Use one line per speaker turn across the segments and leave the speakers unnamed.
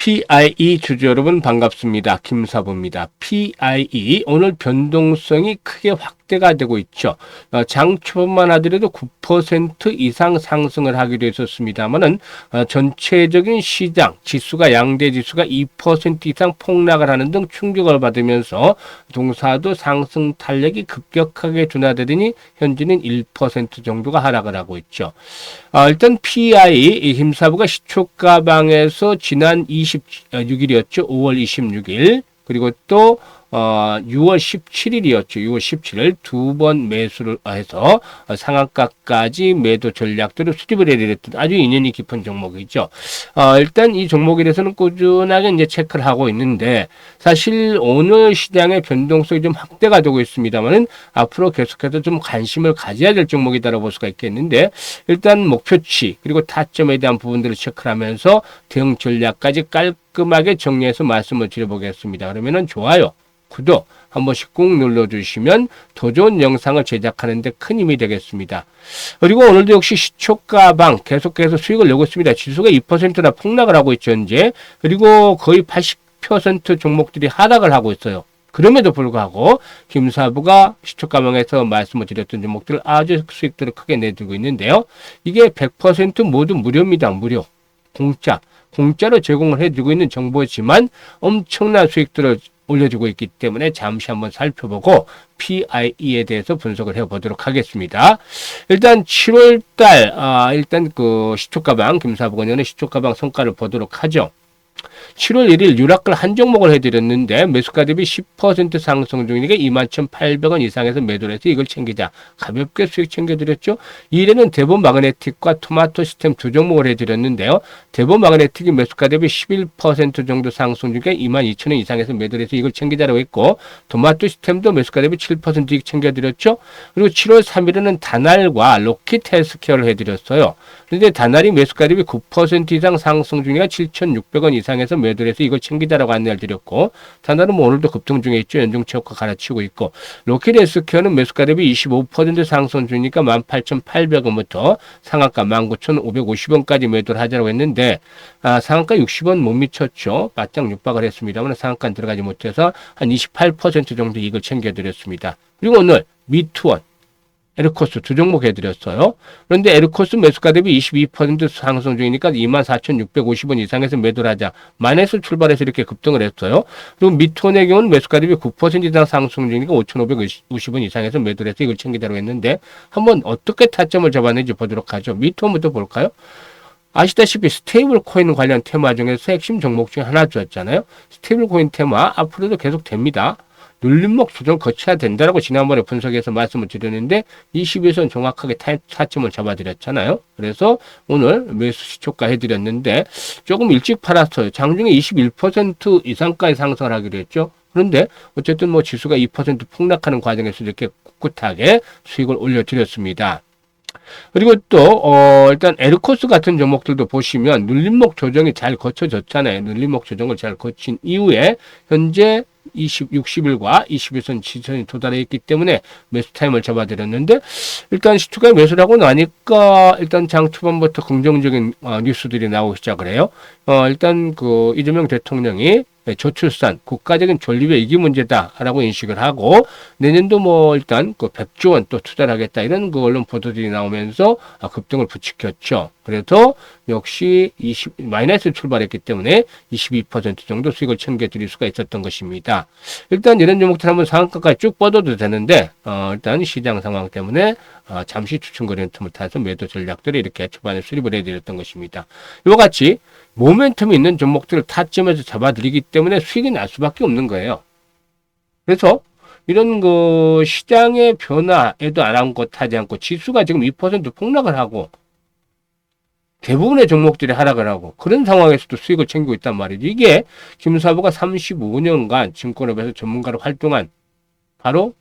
PIE 주주 여러분 반갑습니다. 김사부입니다. PIE 오늘 변동성이 크게 확대가 되고 있죠. 장 초반만 하더라도 9% 이상 상승을 하기도 했었습니다만은 전체적인 시장 지수가 양대 지수가 2% 이상 폭락을 하는 등 충격을 받으면서 동사도 상승 탄력이 급격하게 둔화되더니 현재는 1% 정도가 하락을 하고 있죠. 일단 PI 힘사부가 시초가방에서 지난 26일이었죠. 5월 26일 그리고 또 6월 17일이었죠. 6월 17일 두 번 매수를 해서 상한가까지 매도 전략들을 수립을 해드렸던 아주 인연이 깊은 종목이죠. 일단 이 종목에 대해서는 꾸준하게 이제 체크를 하고 있는데 사실 오늘 시장의 변동성이 좀 확대가 되고 있습니다만은 앞으로 계속해서 좀 관심을 가져야 될 종목이다라고 볼 수가 있겠는데 일단 목표치 그리고 타점에 대한 부분들을 체크를 하면서 대응 전략까지 깔끔하게 정리해서 말씀을 드려보겠습니다. 그러면은 좋아요. 구독 한 번씩 꾹 눌러주시면 더 좋은 영상을 제작하는 데 큰 힘이 되겠습니다. 그리고 오늘도 역시 시초가방 계속해서 수익을 내고 있습니다. 지수가 2%나 폭락을 하고 있죠, 현재. 그리고 거의 80% 종목들이 하락을 하고 있어요. 그럼에도 불구하고 김사부가 시초가방에서 말씀을 드렸던 종목들 아주 수익들을 크게 내들고 있는데요. 이게 100% 모두 무료입니다. 무료. 공짜로 제공을 해주고 있는 정보지만 엄청난 수익들을 올려주고 있기 때문에 잠시 한번 살펴보고 PIE에 대해서 분석을 해보도록 하겠습니다. 일단 7월달 일단 그 시초가방 김사부건연의 시초가방 성과를 보도록 하죠. 7월 1일 유락을 한 종목을 해드렸는데 매수가 대비 10% 상승 중이니까 21,800원 이상에서 매도를 해서 이걸 챙기자. 가볍게 수익 챙겨드렸죠. 2일에는 대본 마그네틱과 토마토 시스템 두 종목을 해드렸는데요. 대본 마그네틱이 매수가 대비 11% 정도 상승 중에 22,000원 이상에서 매도를 해서 이걸 챙기자라고 했고 토마토 시스템도 매수가 대비 7% 이익 챙겨드렸죠. 그리고 7월 3일에는 다날과 로킷 헬스케어를 해드렸어요. 그런데 다날이 매수가 대비 9% 이상 상승 중이니까 7,600원 이상에서 매도를 해서 이걸 챙기자라고 안내를 드렸고 다날은 뭐 오늘도 급등 중에 있죠. 연중체육과 갈아치우고 있고 로켓 헬스케어는 매수가 대비 25% 상승 중이니까 18,800원부터 상한가 19,550원까지 매도를 하자고 했는데 상한가 60원 못 미쳤죠. 바짝 육박을 했습니다만 상한가 들어가지 못해서 한 28% 정도 이익을 챙겨드렸습니다. 그리고 오늘 미투원 에르코스 두 종목 해드렸어요. 그런데 에르코스 매수가 대비 22% 상승 중이니까 24,650원 이상에서 매도를 하자. 마이너스 출발해서 이렇게 급등을 했어요. 그리고 미톤의 경우는 매수가 대비 9% 이상 상승 중이니까 5,550원 이상에서 매도를 해서 이걸 챙기자고 했는데 한번 어떻게 타점을 잡았는지 보도록 하죠. 미톤부터 볼까요? 아시다시피 스테이블 코인 관련 테마 중에서 핵심 종목 중에 하나였잖아요. 스테이블 코인 테마 앞으로도 계속 됩니다. 눌림목 조정 거쳐야 된다라고 지난번에 분석해서 말씀을 드렸는데 20일선 정확하게 타점을 잡아드렸잖아요. 그래서 오늘 매수 시초가 해드렸는데 조금 일찍 팔았어요. 장중에 21% 이상까지 상승을 하기로 했죠. 그런데 어쨌든 뭐 지수가 2% 폭락하는 과정에서 이렇게 꿋꿋하게 수익을 올려드렸습니다. 그리고 또 일단 에르코스 같은 종목들도 보시면 눌림목 조정이 잘 거쳐졌잖아요. 눌림목 조정을 잘 거친 이후에 현재 60일과 21선 지선이 도달해 있기 때문에 매수 타임을 잡아드렸는데 일단 시초가에 매수를 하고 나니까 일단 장 초반부터 긍정적인 뉴스들이 나오기 시작을 해요. 일단 그 이재명 대통령이 저출산, 국가적인 존립 위기 문제다라고 인식을 하고 내년도 뭐 일단 그 100조 원 또 투자를 하겠다 이런 그 언론 보도들이 나오면서 급등을 부추겼죠. 그래서 역시 마이너스 출발했기 때문에 22% 정도 수익을 챙겨드릴 수가 있었던 것입니다. 일단 이런 종목들 한번 상한가까지 쭉 뻗어도 되는데 일단 시장 상황 때문에 잠시 추천거리는 틈을 타서 매도 전략들을 이렇게 초반에 수립을 해드렸던 것입니다. 이와 같이 모멘텀이 있는 종목들을 타점에서 잡아드리기 때문에 수익이 날 수밖에 없는 거예요. 그래서 이런 그 시장의 변화에도 아랑곳하지 않고 지수가 지금 2% 폭락을 하고 대부분의 종목들이 하락을 하고 그런 상황에서도 수익을 챙기고 있단 말이죠. 이게 김사부가 35년간 증권업에서 전문가로 활동한 바로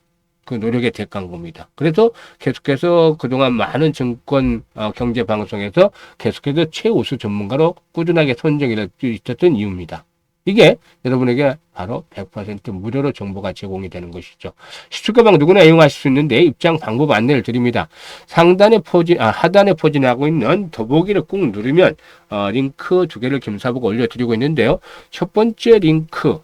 그 노력의 대가인 겁니다. 그래서 계속해서 그동안 많은 증권 경제 방송에서 계속해서 최우수 전문가로 꾸준하게 선정이 될 수 있었던 이유입니다. 이게 여러분에게 바로 100% 무료로 정보가 제공이 되는 것이죠. 시초가방 누구나 이용하실 수 있는데 입장 방법 안내를 드립니다. 하단에 포진하고 있는 더보기를 꾹 누르면 링크 두 개를 겸사보고 올려드리고 있는데요. 첫 번째 링크,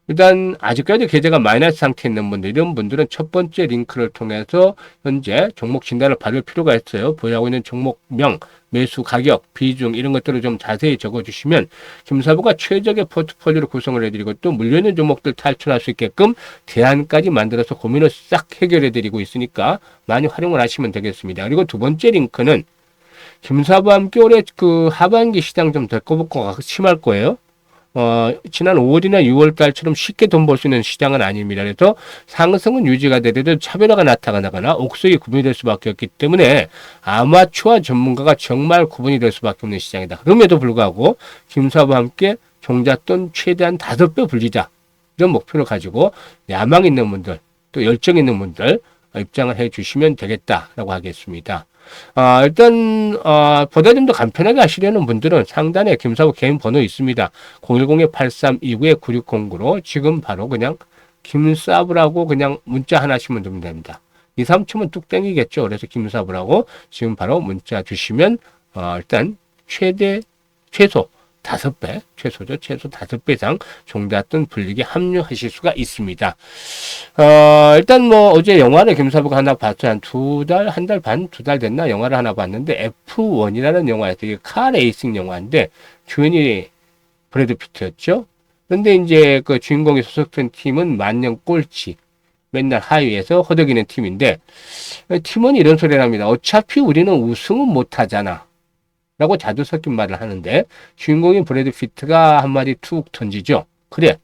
일단 아직까지 계좌가 마이너스 상태에 있는 분들, 이런 분들은 첫 번째 링크를 통해서 현재 종목 진단을 받을 필요가 있어요. 보유하고 있는 종목명, 매수 가격, 비중 이런 것들을 좀 자세히 적어주시면 김사부가 최적의 포트폴리오를 구성을 해드리고 또 물려있는 종목들 탈출할 수 있게끔 대안까지 만들어서 고민을 싹 해결해드리고 있으니까 많이 활용을 하시면 되겠습니다. 그리고 두 번째 링크는 김사부와 함께 올해 그 하반기 시장 좀 데꼬복고가 심할 거예요. 지난 5월이나 6월 달처럼 쉽게 돈 벌 수 있는 시장은 아닙니다. 그래서 상승은 유지가 되더라도 차별화가 나타나거나 옥석이 구분이 될 수밖에 없기 때문에 아마추어 전문가가 정말 구분이 될 수밖에 없는 시장이다. 그럼에도 불구하고 김사부와 함께 종잣돈 최대한 5배 불리자. 이런 목표를 가지고 야망 있는 분들, 또 열정 있는 분들 입장을 해 주시면 되겠다라고 하겠습니다. 일단 보다 좀 더 간편하게 하시려는 분들은 상단에 김사부 개인 번호 있습니다. 010-8329-9609로 지금 바로 그냥 김사부라고 그냥 문자 하나 하시면 됩니다. 2, 3초면 뚝 땡기겠죠. 그래서 김사부라고 지금 바로 문자 주시면 일단 최소 5배, 최소죠. 최소 5배 이상 종잣돈 불리기 합류하실 수가 있습니다. 일단 뭐 어제 영화를 김사부가 하나 봤어요. 한 2달, 1달 반, 2달 됐나? 영화를 하나 봤는데 F1이라는 영화였어요. 이게 카 레이싱 영화인데 주연이 브래드 피트였죠. 그런데 이제 그 주인공이 소속된 팀은 만년 꼴찌. 맨날 하위에서 허덕이는 팀인데 팀원이 이런 소리를 합니다. 어차피 우리는 우승은 못하잖아. 라고 자주 섞인 말을 하는데 주인공인 브래드 피트가 한마디 툭 던지죠. 그래,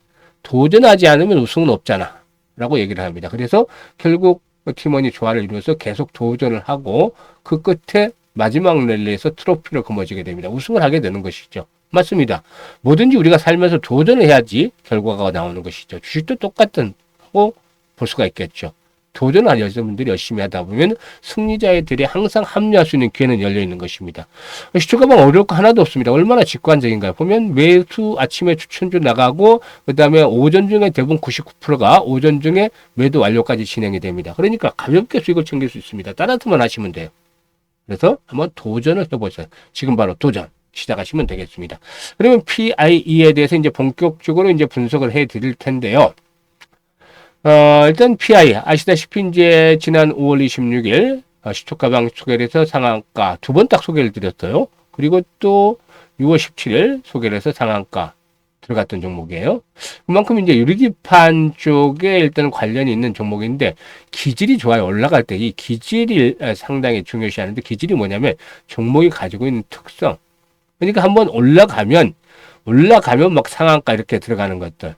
도전하지 않으면 우승은 없잖아. 라고 얘기를 합니다. 그래서 결국 팀원이 조화를 이루어서 계속 도전을 하고 그 끝에 마지막 랠리에서 트로피를 거머쥐게 됩니다. 우승을 하게 되는 것이죠. 맞습니다. 뭐든지 우리가 살면서 도전을 해야지 결과가 나오는 것이죠. 주식도 똑같다고 볼 수가 있겠죠. 도전을 여러분들이 열심히 하다 보면 승리자들이 항상 합류할 수 있는 기회는 열려 있는 것입니다. 시초가방 어려울 거 하나도 없습니다. 얼마나 직관적인가요? 보면 매수 아침에 추천주 나가고 그 다음에 오전 중에 대부분 99%가 오전 중에 매도 완료까지 진행이 됩니다. 그러니까 가볍게 수익을 챙길 수 있습니다. 따라서만 하시면 돼요. 그래서 한번 도전을 해보세요. 지금 바로 도전 시작하시면 되겠습니다. 그러면 PIE에 대해서 이제 본격적으로 이제 분석을 해 드릴 텐데요. 일단 PI 아시다시피 이제 지난 5월 26일 시초가방 소개를 해서 상한가 2번 딱 소개를 드렸어요. 그리고 또 6월 17일 소개를 해서 상한가 들어갔던 종목이에요. 그만큼 이제 유리기판 쪽에 일단 관련이 있는 종목인데 기질이 좋아요. 올라갈 때 이 기질이 상당히 중요시하는데 기질이 뭐냐면 종목이 가지고 있는 특성. 그러니까 한번 올라가면 막 상한가 이렇게 들어가는 것들.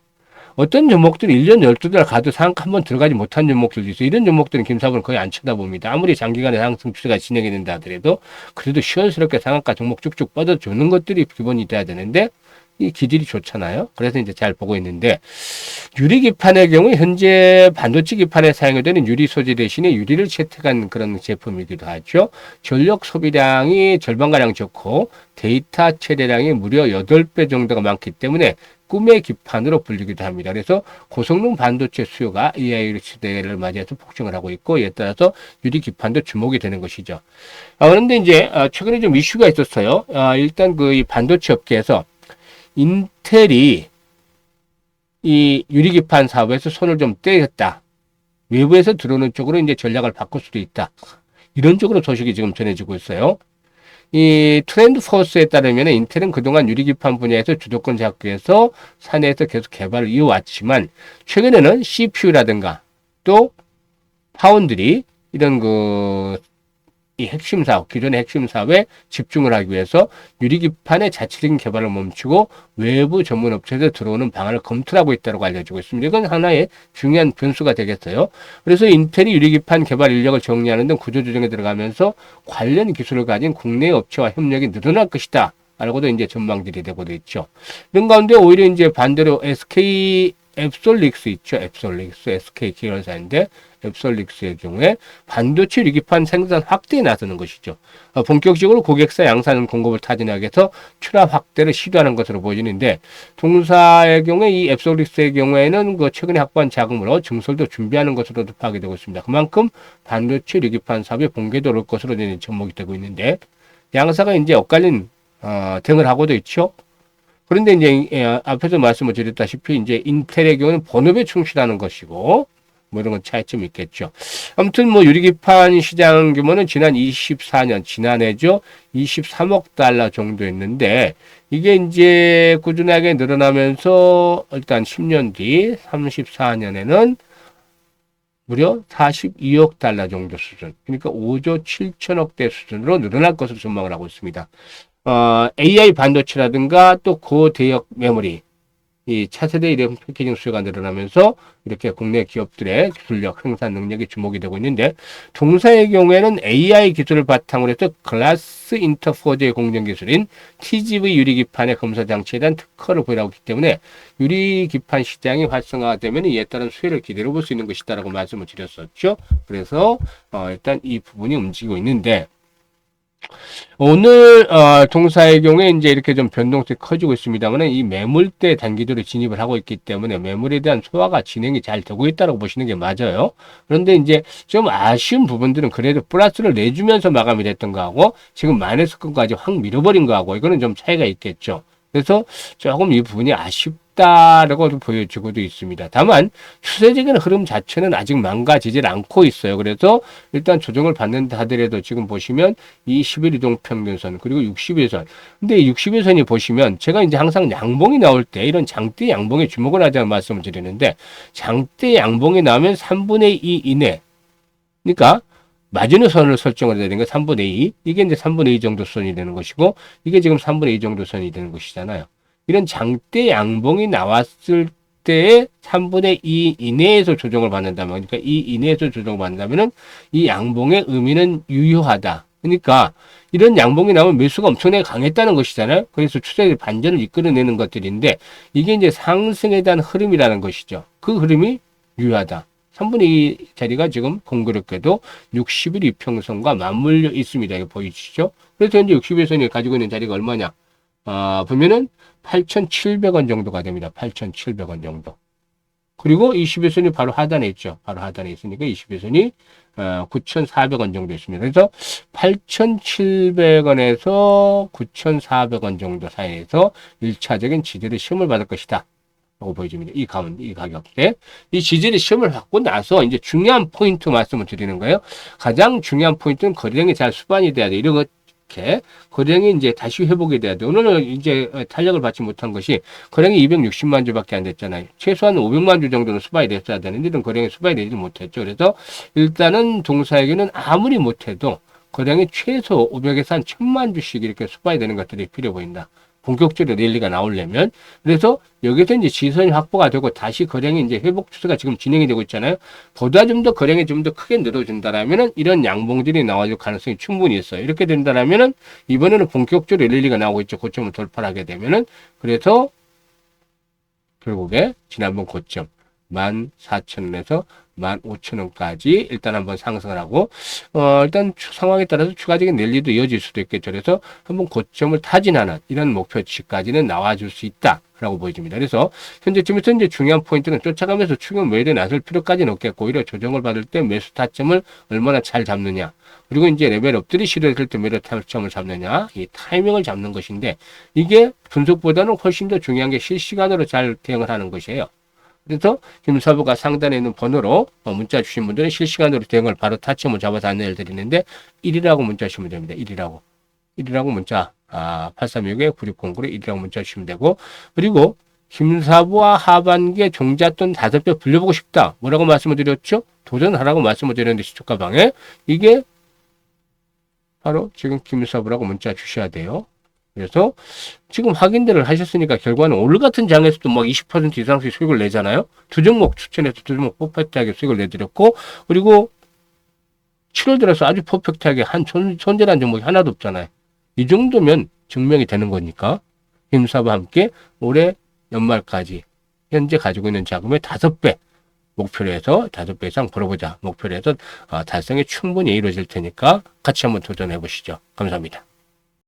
어떤 종목들이 1년 12달 가도 상한가 한번 들어가지 못한 종목들도 있어요. 이런 종목들은 김사부는 거의 안 쳐다봅니다. 아무리 장기간의 상승 추세가 진행이 된다 하더라도 그래도 시원스럽게 상한가 종목 쭉쭉 뻗어주는 것들이 기본이 돼야 되는데 이 기질이 좋잖아요. 그래서 이제 잘 보고 있는데 유리기판의 경우 현재 반도체 기판에 사용되는 유리 소재 대신에 유리를 채택한 그런 제품이기도 하죠. 전력 소비량이 절반가량 적고 데이터 최대량이 무려 8배 정도가 많기 때문에 꿈의 기판으로 불리기도 합니다. 그래서 고성능 반도체 수요가 AI 시대를 맞이해서 폭증을 하고 있고 이에 따라서 유리 기판도 주목이 되는 것이죠. 그런데 이제 최근에 좀 이슈가 있었어요. 일단 그 이 반도체 업계에서 인텔이 이 유리기판 사업에서 손을 좀 떼었다. 외부에서 들어오는 쪽으로 이제 전략을 바꿀 수도 있다. 이런 쪽으로 소식이 지금 전해지고 있어요. 이 트렌드 포스에 따르면 인텔은 그동안 유리기판 분야에서 주도권 잡기위해서 사내에서 계속 개발을 이어왔지만 최근에는 CPU라든가 또 파운드리 이런 이 핵심 사업, 기존의 핵심 사업에 집중을 하기 위해서 유리기판의 자체적인 개발을 멈추고 외부 전문 업체에서 들어오는 방안을 검토하고 있다고 알려지고 있습니다. 이건 하나의 중요한 변수가 되겠어요. 그래서 인텔이 유리기판 개발 인력을 정리하는 등 구조조정에 들어가면서 관련 기술을 가진 국내 업체와 협력이 늘어날 것이다. 라고도 이제 전망들이 되고 있죠. 이런 가운데 오히려 이제 반대로 SK 앱솔릭스 있죠. 앱솔릭스 SK 계열사인데 앱솔릭스의 경우에 반도체 유리기판 생산 확대에 나서는 것이죠. 본격적으로 고객사 양산 공급을 타진하기 위해서 출하 확대를 시도하는 것으로 보이는데, 동사의 경우에 이 앱솔릭스의 경우에는 그 최근에 확보한 자금으로 증설도 준비하는 것으로도 파악이 되고 있습니다. 그만큼 반도체 유리기판 사업에 본궤도 올 것으로 접목이 되고 있는데, 양사가 이제 엇갈린 대응을 하고도 있죠. 그런데 이제 앞에서 말씀을 드렸다시피 이제 인텔의 경우는 본업에 충실하는 것이고, 뭐 이런 건 차이점이 있겠죠. 아무튼 뭐 유리기판 시장 규모는 지난 24년, 지난해죠. 23억 달러 정도였는데, 이게 이제 꾸준하게 늘어나면서 일단 10년 뒤 34년에는 무려 42억 달러 정도 수준. 그러니까 5조 7천억대 수준으로 늘어날 것으로 전망을 하고 있습니다. AI 반도체라든가 또 고대역 메모리, 이 차세대 이런 패키징 수요가 늘어나면서 이렇게 국내 기업들의 기술력, 생산 능력이 주목이 되고 있는데, 동사의 경우에는 AI 기술을 바탕으로 해서 글라스 인터포즈의 공정 기술인 TGV 유리기판의 검사 장치에 대한 특허를 보유하고 있기 때문에 유리기판 시장이 활성화되면 이에 따른 수혜를 기대해 볼 수 있는 것이다라고 말씀을 드렸었죠. 그래서 일단 이 부분이 움직이고 있는데, 오늘 동사의 경우에 이제 이렇게 좀 변동성이 커지고 있습니다만, 이 매물대 단기적으로 진입을 하고 있기 때문에 매물에 대한 소화가 진행이 잘 되고 있다고 보시는 게 맞아요. 그런데 이제 좀 아쉬운 부분들은 그래도 플러스를 내주면서 마감이 됐던 거하고 지금 마이너스 끝까지 확 밀어버린 거하고 이거는 좀 차이가 있겠죠. 그래서 조금 이 부분이 아쉽다라고 보여지고도 있습니다. 다만 추세적인 흐름 자체는 아직 망가지질 않고 있어요. 그래서 일단 조정을 받는다 하더라도 지금 보시면 이 10일 이동평균선 그리고 60일선. 근데 이 60일선이 보시면 제가 이제 항상 양봉이 나올 때 이런 장대 양봉에 주목을 하자는 말씀을 드리는데, 장대 양봉이 나오면 3분의 2 이내, 그러니까 마지노선을 설정을 해야 되는 게 3분의 2. 이게 이제 3분의 2 정도 선이 되는 것이고, 이게 지금 3분의 2 정도 선이 되는 것이잖아요. 이런 장대 양봉이 나왔을 때에 3분의 2 이내에서 조정을 받는다면, 그러니까 이 이내에서 조정을 받는다면은 이 양봉의 의미는 유효하다. 그러니까 이런 양봉이 나오면 매수가 엄청나게 강했다는 것이잖아요. 그래서 추세의 반전을 이끌어내는 것들인데, 이게 이제 상승에 대한 흐름이라는 것이죠. 그 흐름이 유효하다. 3분의 2 자리가 지금 공교롭게도 60일 이평선과 맞물려 있습니다. 이거 보이시죠? 그래서 현재 60일선이 가지고 있는 자리가 얼마냐? 보면은 8,700원 정도가 됩니다. 8,700원 정도. 그리고 21선이 바로 하단에 있죠. 바로 하단에 있으니까 21선이 9,400원 정도 있습니다. 그래서 8,700원에서 9,400원 정도 사이에서 1차적인 지지를 시험을 받을 것이다 라고 보여집니다. 이 가격대. 이 지지를 시험을 받고 나서 이제 중요한 포인트 말씀을 드리는 거예요. 가장 중요한 포인트는 거래량이 잘 수반이 돼야 돼. 이렇게 거래량이 이제 다시 회복이 돼야 돼. 오늘은 이제 탄력을 받지 못한 것이 거래량이 260만 주밖에 안 됐잖아요. 최소한 500만 주 정도는 수반이 됐어야 되는데 이런 거래량이 수반이 되지 못했죠. 그래서 일단은 동사에게는 아무리 못해도 거래량이 최소 500에서 한 1000만 주씩 이렇게 수반이 되는 것들이 필요해 보인다. 본격적으로 랠리가 나오려면. 그래서 여기서 이제 지선이 확보가 되고 다시 거래량이 이제 회복 추세가 지금 진행이 되고 있잖아요. 보다 좀 더 거래량이 좀 더 크게 늘어진다라면은 이런 양봉들이 나와줄 가능성이 충분히 있어요. 이렇게 된다라면은 이번에는 본격적으로 랠리가 나오고 있죠. 고점을 돌파를 하게 되면은. 그래서 결국에 지난번 고점 14,000원에서 15,000원까지 일단 한번 상승을 하고, 일단 상황에 따라서 추가적인 랠리도 이어질 수도 있겠죠. 그래서 한번 고점을 타진하는 이런 목표치까지는 나와줄 수 있다라고 보여집니다. 그래서 현재쯤에서 이제 중요한 포인트는 쫓아가면서 추경 매도에 나설 필요까지는 없겠고, 오히려 조정을 받을 때 매수 타점을 얼마나 잘 잡느냐, 그리고 이제 레벨업들이 시도했을 때 매도 타점을 잡느냐, 이 타이밍을 잡는 것인데, 이게 분석보다는 훨씬 더 중요한 게 실시간으로 잘 대응을 하는 것이에요. 그래서 김사부가 상단에 있는 번호로 문자 주신 분들은 실시간으로 대응을 바로 타점을 잡아서 안내를 드리는데 1이라고 문자 주시면 됩니다. 1이라고 문자 8369-9609로 1이라고 문자 주시면 되고, 그리고 김사부와 하반기에 종잣돈 5배 불려보고 싶다. 뭐라고 말씀을 드렸죠? 도전하라고 말씀을 드렸는데 시초가방에 이게 바로 지금 김사부라고 문자 주셔야 돼요. 그래서 지금 확인들을 하셨으니까 결과는 오늘 같은 장에서도 막 20% 이상씩 수익을 내잖아요. 두 종목 추천해서 두 종목 퍼펙트하게 수익을 내드렸고, 그리고 7월 들어서 아주 퍼펙트하게 한 손절한 종목이 하나도 없잖아요. 이 정도면 증명이 되는 거니까 김사부와 함께 올해 연말까지 현재 가지고 있는 자금의 5배 목표로 해서 5배 이상 벌어보자 목표로 해서 달성이 충분히 이루어질 테니까 같이 한번 도전해 보시죠. 감사합니다.